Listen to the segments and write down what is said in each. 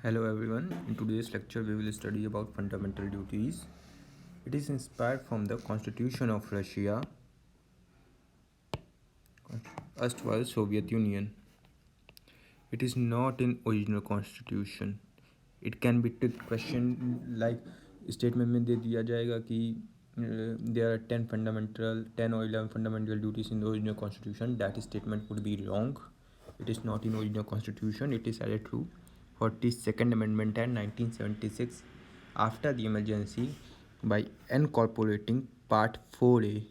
Hello everyone, in today's lecture we will study about fundamental duties. It is inspired from the Constitution of Russia, erstwhile Soviet Union. It is not in original constitution. It can be trick question like statement में दे दिया जाएगा कि there are 10 or 11 fundamental duties in the original constitution. That statement would be wrong. It is not in original constitution. It is added through 42nd Amendment Act 1976 after the emergency by incorporating Part 4A,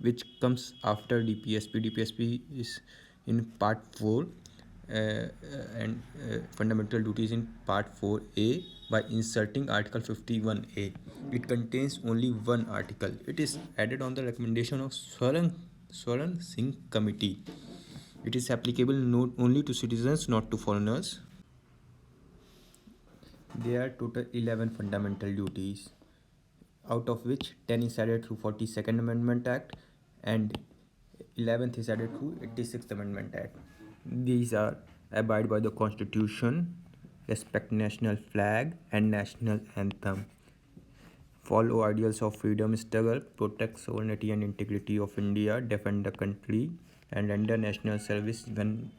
which comes after DPSP. DPSP is in Part 4 and fundamental duties in Part 4A by inserting Article 51A. It contains only one article. It is added on the recommendation of Swaran Singh Committee. It is applicable not only to citizens, not to foreigners. There are total 11 fundamental duties, out of which 10 is added through 42nd Amendment Act and 11th is added through 86th Amendment Act. These are abide by the Constitution, respect national flag and national anthem, follow ideals of freedom struggle, protect sovereignty and integrity of India, defend the country, and render national service when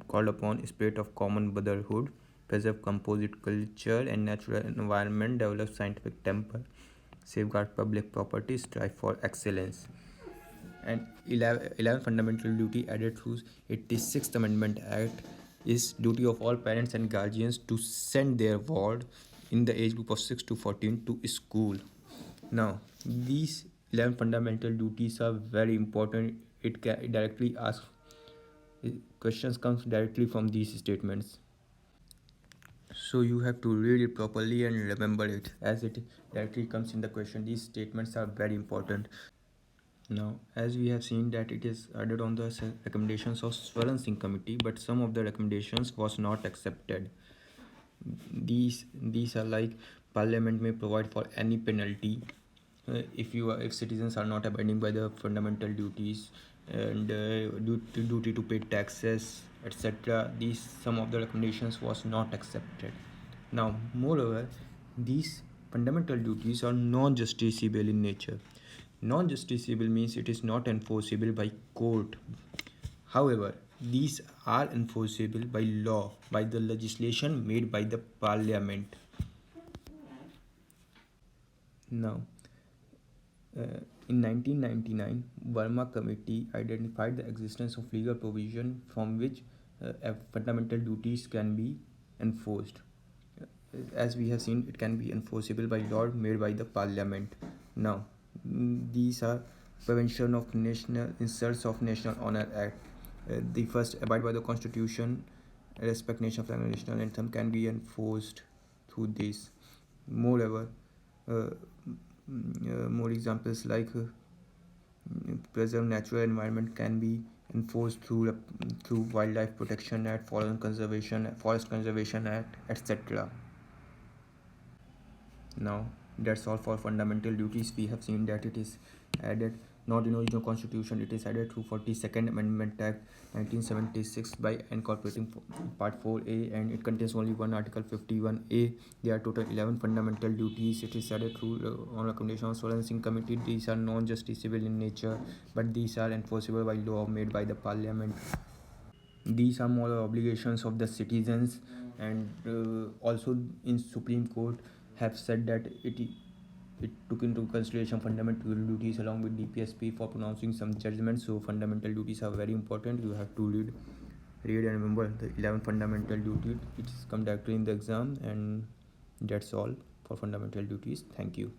called upon, spirit of common brotherhood, preserve composite culture and natural environment, develop scientific temper, safeguard public property, strive for excellence. And 11 fundamental duty added through 86th Amendment Act is duty of all parents and guardians to send their ward in the age group of 6 to 14 to school. Now, these 11 fundamental duties are very important. It directly asks questions comes directly from these statements. So you have to read it properly and remember it as it directly comes in the question. These statements are very important. Now, as we have seen that it is added on the recommendations of Swaran Singh Committee, but some of the recommendations was not accepted. These are like Parliament may provide for any penalty if citizens are not abiding by the fundamental duties and duty to pay taxes, etc. These some of the recommendations was not accepted. Now, moreover, these fundamental duties are non-justiciable in nature. Non-justiciable means it is not enforceable by court. However, these are enforceable by law, by the legislation made by the parliament. Now, in 1999, Verma Committee identified the existence of legal provision from which fundamental duties can be enforced. As we have seen, it can be enforceable by law made by the parliament. Now, these are prevention of national insults of National Honor Act. The first, abide by the Constitution, respect nation flag and national anthem can be enforced through this. Moreover, more examples like preserve natural environment can be enforced through Wildlife Protection Act, Forest Conservation Act, etc. Now, that's all for fundamental duties. We have seen that it is added not in original constitution. It is added through 42nd Amendment Act 1976 by incorporating Part 4A, and it contains only one article, 51A. There are total 11 fundamental duties. It is added through on recommendation of Swaran Singh Committee. These are non-justiciable in nature, but these are enforceable by law made by the parliament. These are moral obligations of the citizens, and also in Supreme Court have said that it took into consideration fundamental duties along with DPSP for pronouncing some judgments. So fundamental duties are very important. You have to read and remember the 11 fundamental duties. It's come directly in the exam, and that's all for fundamental duties. Thank you.